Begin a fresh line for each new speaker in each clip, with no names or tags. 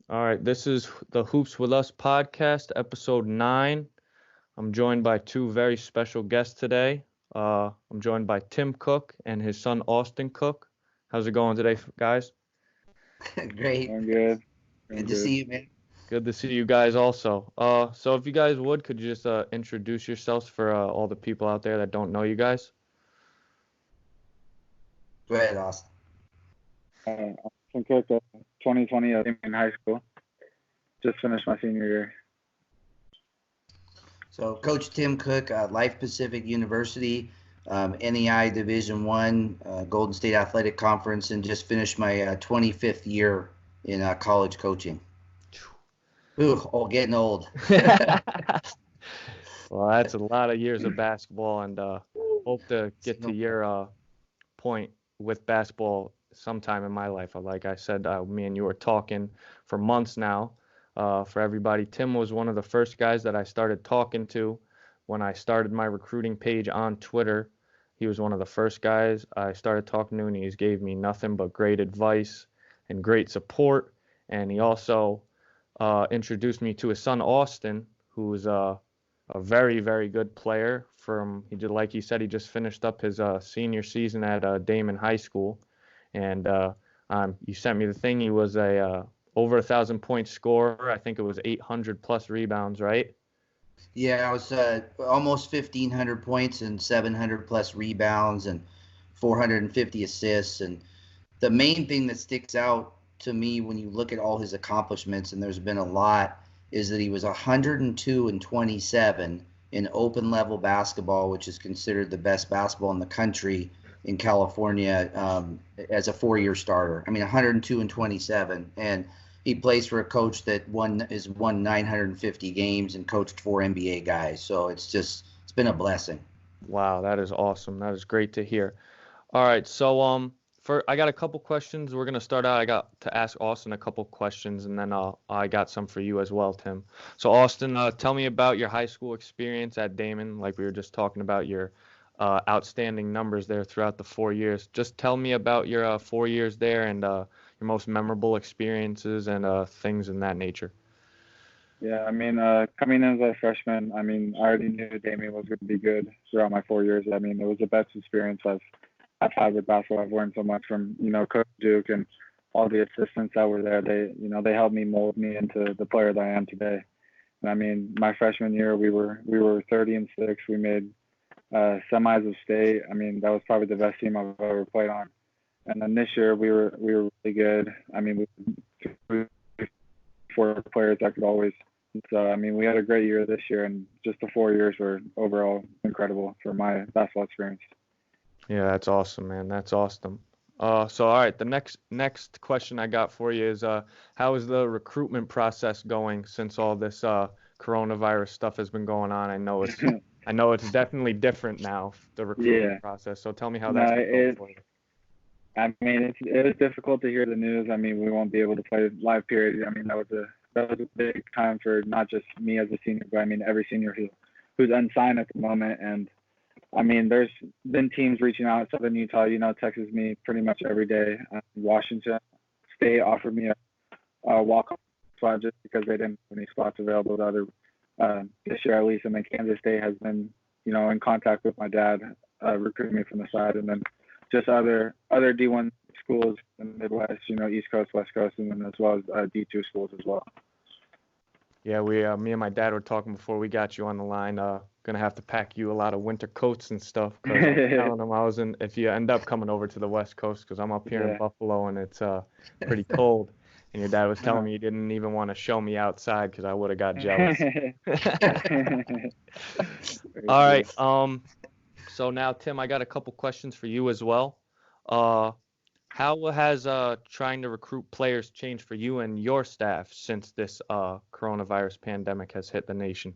All right, this is the Hoops with Us podcast, episode 9. I'm joined by two very special guests today. I'm joined by Tim Cook and his son Austin Cook. How's it going today, guys?
Great.
I'm good. I'm
Good to
good.
see you, man.
Good to see you guys also. So if you guys would, could you just introduce yourselves for all the people out there that don't know you guys?
Go ahead, Austin.
I'm Cook, 2020 in high school. Just finished my senior year.
So, Coach Tim Cook, Life Pacific University, NEI Division One, Golden State Athletic Conference, and just finished my 25th year in college coaching. Ooh, getting old.
Well, that's a lot of years of basketball, and hope to get to your point with basketball sometime in my life. Like I said, me and you were talking for months now. For everybody, Tim was one of the first guys that I started talking to when I started my recruiting page on Twitter. He was one of the first guys I started talking to, and he's gave me nothing but great advice and great support. And he also introduced me to his son Austin, who's a very, very good player. Like he said, he just finished up his senior season at Damon High School, and you sent me the thing. He was a over 1,000 point scorer. I think it was 800 plus rebounds, right?
Yeah, I was almost 1,500 points and 700 plus rebounds and 450 assists. And the main thing that sticks out to me when you look at all his accomplishments, and there's been a lot, is that he was 102 and 27 in open level basketball, which is considered the best basketball in the country in California as a 4-year starter. I mean, 102 and 27. And he plays for a coach that won 950 games and coached 4 NBA guys. So it's been a blessing.
Wow, that is awesome. That is great to hear. All right, so I got a couple questions. We're gonna start out. I got to ask Austin a couple questions, and then I got some for you as well, Tim. So Austin, tell me about your high school experience at Damon. Like we were just talking about your outstanding numbers there throughout the 4 years. Just tell me about your 4 years there and your most memorable experiences and things in that nature.
Yeah, I mean, coming in as a freshman, I mean, I already knew Damien was going to be good throughout my 4 years. I mean, it was the best experience I've had with basketball. I've learned so much from, Coach Duke and all the assistants that were there. They helped me mold me into the player that I am today. And I mean, my freshman year, we were 30-6. We made semis of state. I mean, that was probably the best team I've ever played on. And then this year, we were really good. I mean, we 4 players that could always. So I mean, we had a great year this year, and just the 4 years were overall incredible for my basketball experience.
Yeah, that's awesome, man. That's awesome. So all right, the next question I got for you is how is the recruitment process going since all this coronavirus stuff has been going on? I know it's definitely different now, the recruitment process. So tell me how that's been going for you.
I mean, it was difficult to hear the news. I mean, we won't be able to play live period. I mean, that was a big time for not just me as a senior, but I mean every senior who's unsigned at the moment. And I mean, there's been teams reaching out. Southern Utah, texts me pretty much every day. Washington State offered me a walk-on spot just because they didn't have any spots available to other this year at least. And then Kansas State has been, in contact with my dad, recruiting me from the side, and then just other D1 schools in the Midwest, East Coast, West Coast, and then as well as D2 schools as well.
Yeah, me and my dad were talking before we got you on the line. Gonna have to pack you a lot of winter coats and stuff. Cause I'm telling him if you end up coming over to the West Coast, because I'm up here in Buffalo and it's pretty cold. And your dad was telling me you didn't even want to show me outside because I would have got jealous. All right. So now, Tim, I got a couple questions for you as well. How has trying to recruit players changed for you and your staff since this coronavirus pandemic has hit the nation?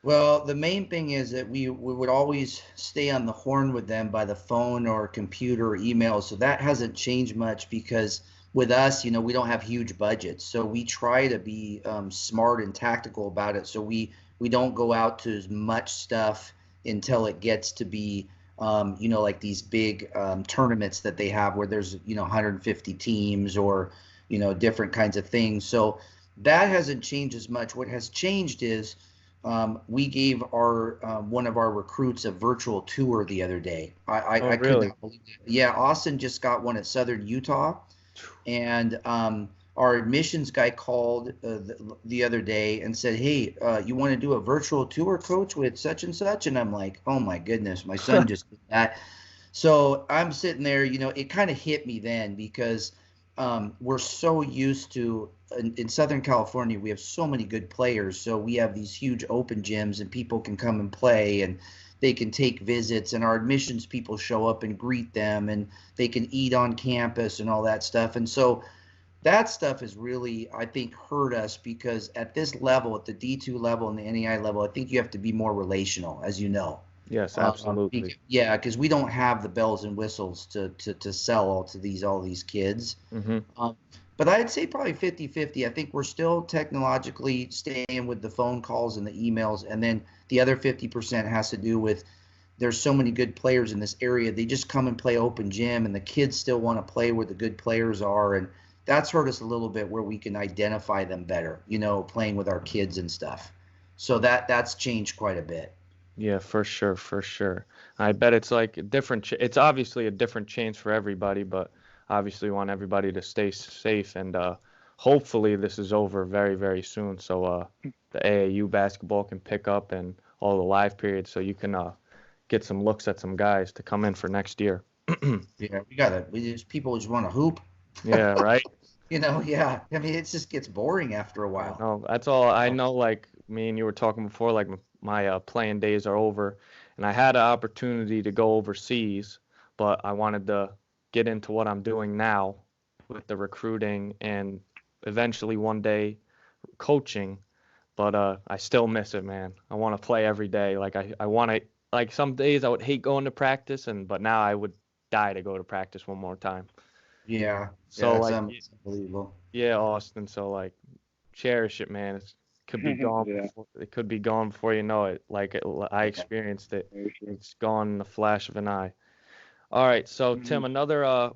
Well, the main thing is that we would always stay on the horn with them by the phone or computer or email. So that hasn't changed much because with us, we don't have huge budgets. So we try to be smart and tactical about it. So we don't go out to as much stuff until it gets to be, like these big tournaments that they have where there's, 150 teams or, different kinds of things. So that hasn't changed as much. What has changed is we gave our one of our recruits a virtual tour the other day.
Oh,
I could
really?
not believe it. Yeah, Austin just got one at Southern Utah, and our admissions guy called the other day and said, "Hey, you want to do a virtual tour, coach, with such and such?" And I'm like, "Oh my goodness, my son just did that." So I'm sitting there, it kind of hit me then because we're so used to in Southern California, we have so many good players. So we have these huge open gyms and people can come and play and they can take visits and our admissions people show up and greet them and they can eat on campus and all that stuff. And so that stuff has really, I think, hurt us because at this level, at the D2 level and the NAI level, I think you have to be more relational, as you know.
Yes, absolutely.
Yeah, because we don't have the bells and whistles to sell all these kids.
Mm-hmm.
But I'd say probably 50-50. I think we're still technologically staying with the phone calls and the emails, and then the other 50% has to do with there's so many good players in this area. They just come and play open gym, and the kids still want to play where the good players are, and that's hurt us a little bit where we can identify them better, playing with our kids and stuff. So that's changed quite a bit.
Yeah, for sure, for sure. I bet it's like a different. It's obviously a different change for everybody, but obviously we want everybody to stay safe and hopefully this is over very, very soon. So the AAU basketball can pick up and all the live periods, so you can get some looks at some guys to come in for next year.
Yeah, people just want to hoop.
Yeah, right.
Yeah. I mean, it just gets boring after a while.
No, that's all I know. Like me and you were talking before, like my playing days are over, and I had an opportunity to go overseas, but I wanted to get into what I'm doing now with the recruiting and eventually one day coaching. But I still miss it, man. I want to play every day. Like I want to. Like some days I would hate going to practice, but now I would die to go to practice one more time.
Yeah.
So
It's
like,
unbelievable.
yeah, Austin. So like, cherish it, man. Could be gone.
Yeah.
It could be gone before you know it. Like I experienced it. It's gone in the flash of an eye. All right. So Tim, another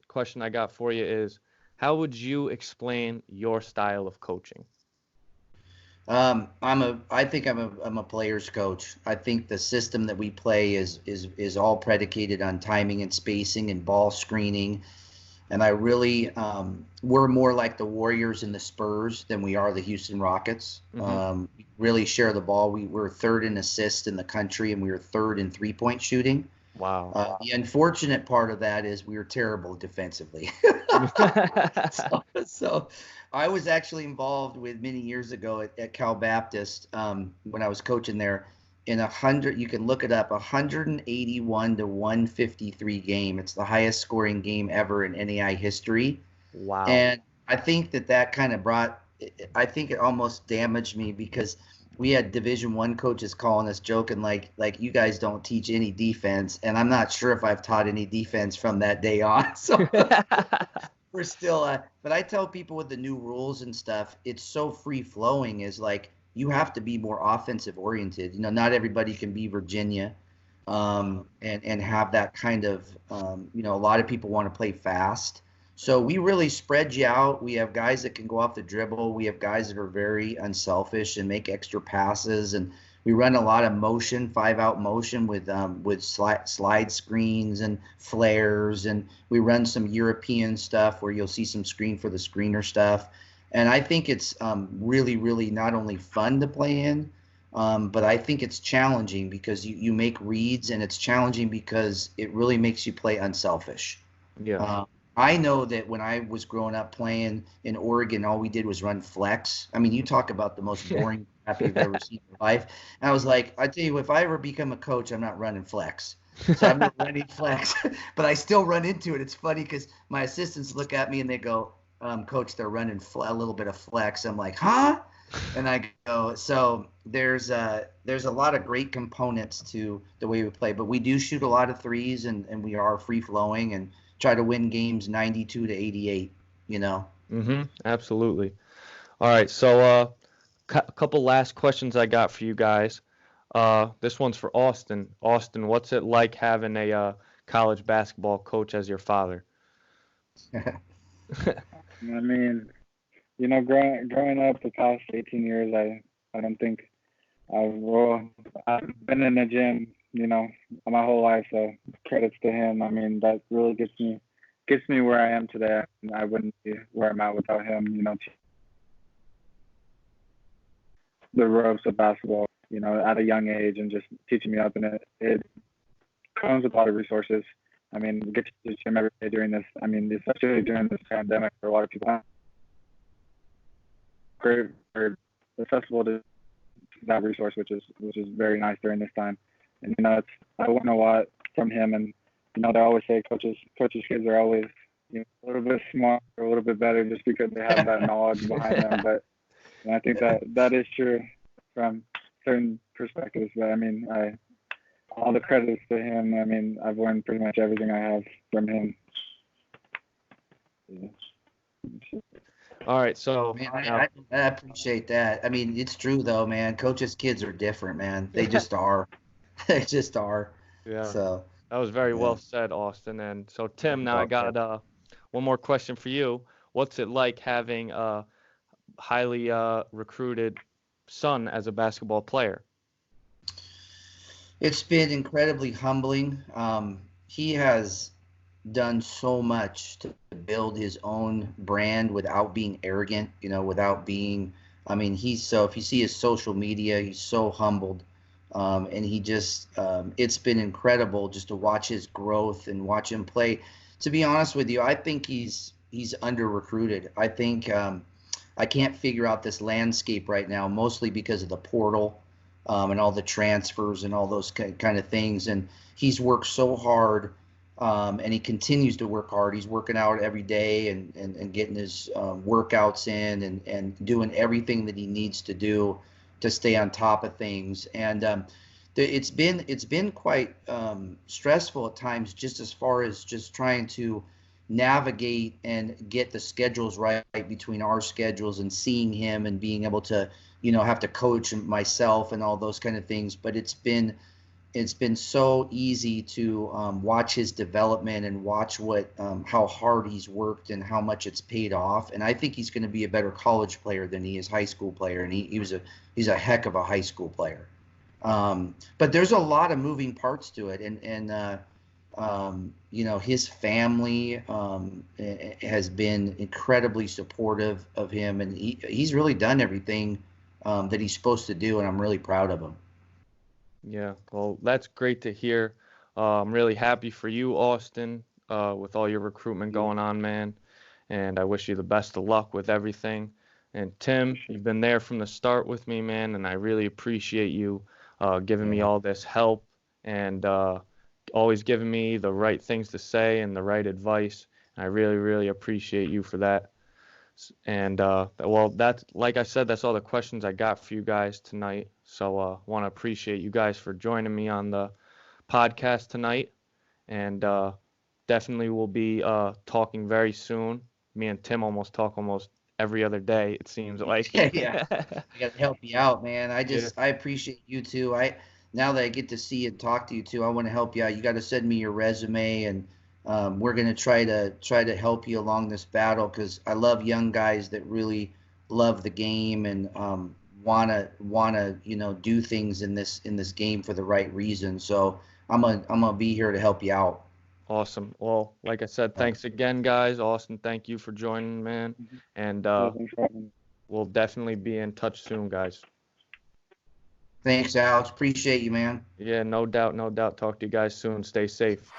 question I got for you is, how would you explain your style of coaching?
I think I'm a player's coach. I think the system that we play is all predicated on timing and spacing and ball screening. And I really, we're more like the Warriors and the Spurs than we are the Houston Rockets. We really share the ball. We're third in assists in the country, and we were third in three-point shooting.
Wow.
The unfortunate part of that is we were terrible defensively. So I was actually involved with many years ago at Cal Baptist when I was coaching there. In 100, you can look it up, 181 to 153 game. It's the highest scoring game ever in NAI history.
Wow.
And I think that kind of I think it almost damaged me because we had Division I coaches calling us joking like you guys don't teach any defense. And I'm not sure if I've taught any defense from that day on. So we're still, but I tell people with the new rules and stuff, it's so free flowing is like, you have to be more offensive oriented. Not everybody can be Virginia and have that kind of, a lot of people want to play fast. So we really spread you out. We have guys that can go off the dribble. We have guys that are very unselfish and make extra passes. And we run a lot of motion, 5-out motion with slide screens and flares. And we run some European stuff where you'll see some screen for the screener stuff. And I think it's really, really not only fun to play in, but I think it's challenging because you make reads, and it's challenging because it really makes you play unselfish.
Yeah.
I know that when I was growing up playing in Oregon, all we did was run flex. I mean, you talk about the most boring crap you've ever seen in your life. And I was like, I tell you, if I ever become a coach, I'm not running flex. So I'm not running flex, but I still run into it. It's funny because my assistants look at me and they go, coach, they're running a little bit of flex. I'm like, huh? And I go, so there's a lot of great components to the way we play, but we do shoot a lot of threes and we are free flowing and try to win games 92 to 88,
Absolutely. All right. So a couple last questions I got for you guys. This one's for Austin. Austin, what's it like having a college basketball coach as your father?
I mean, growing up the past 18 years, I don't think I've been in the gym, my whole life. So credits to him. I mean, that really gets me where I am today. And I wouldn't be where I'm at without him. The ropes of basketball, at a young age and just teaching me up. And it comes with a lot of resources. I mean, we get to the gym every day during this. I mean, especially during this pandemic, for a lot of people, great for accessible to that resource, which is very nice during this time. And I learned a lot from him. And they always say coaches' kids are always a little bit smarter, a little bit better, just because they have that knowledge behind them. But I think that is true from certain perspectives. But I mean, all the credits to him. I mean, I've learned pretty much everything I have from him. Yeah.
All right, so
Man, I appreciate that. I mean, it's true though, man. Coaches' kids are different, man. They just are. They just are.
yeah,
So
that was very
yeah.
well said, Austin. And so Tim, now I got one more question for you. What's it like having a highly recruited son as a basketball player?
It's been incredibly humbling. He has done so much to build his own brand without being arrogant, without being, I mean, if you see his social media, he's so humbled. And he just, it's been incredible just to watch his growth and watch him play. To be honest with you, I think he's under recruited. I think I can't figure out this landscape right now, mostly because of the portal and all the transfers and all those kind of things. And he's worked so hard, and he continues to work hard. He's working out every day and getting his workouts in and doing everything that he needs to do to stay on top of things. And it's been quite stressful at times, just as far as just trying to navigate and get the schedules right between our schedules and seeing him and being able to have to coach myself and all those kind of things. But it's been so easy to watch his development and watch how hard he's worked and how much it's paid off. And I think he's going to be a better college player than he is high school player. And he's a heck of a high school player. But there's a lot of moving parts to it, and his family has been incredibly supportive of him, and he's really done everything that he's supposed to do, and I'm really proud of him.
Yeah, well, that's great to hear. I'm really happy for you, Austin, with all your recruitment going on, man. And I wish you the best of luck with everything. And Tim, you've been there from the start with me, man, and I really appreciate you giving me all this help and always giving me the right things to say and the right advice. And I really, really appreciate you for that. And well, that's, like I said, that's all the questions I got for you guys tonight. So want to appreciate you guys for joining me on the podcast tonight. And definitely we'll be talking very soon. Me and Tim almost talk almost every other day, it seems like.
Yeah. I got to help you out, man. I appreciate you too. Now that I get to see and talk to you too, I want to help you out. You got to send me your resume, and we're going to try to help you along this battle, because I love young guys that really love the game and wanna do things in this game for the right reason. So I'm gonna be here to help you out.
Awesome. Well, like I said, thanks again, guys. Austin, thank you for joining, man. And we'll definitely be in touch soon, guys.
Thanks, Alex. Appreciate you, man.
Yeah, no doubt, no doubt. Talk to you guys soon. Stay safe.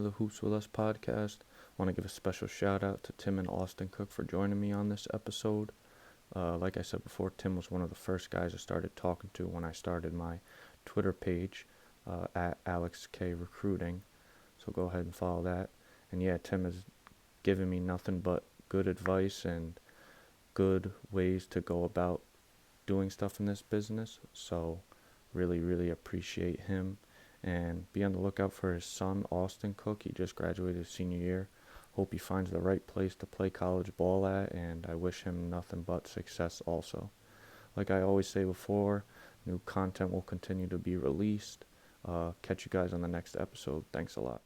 the Hoops With Us podcast. I want to give a special shout out to Tim and Austin Cook for joining me on this episode. Like I said before, Tim was one of the first guys I started talking to when I started my Twitter page at Alex K Recruiting. So go ahead and follow that. And yeah, Tim has given me nothing but good advice and good ways to go about doing stuff in this business. So really, really appreciate him. And be on the lookout for his son, Austin Cook. He just graduated his senior year. Hope he finds the right place to play college ball at, and I wish him nothing but success also. Like I always say before, new content will continue to be released. Catch you guys on the next episode. Thanks a lot.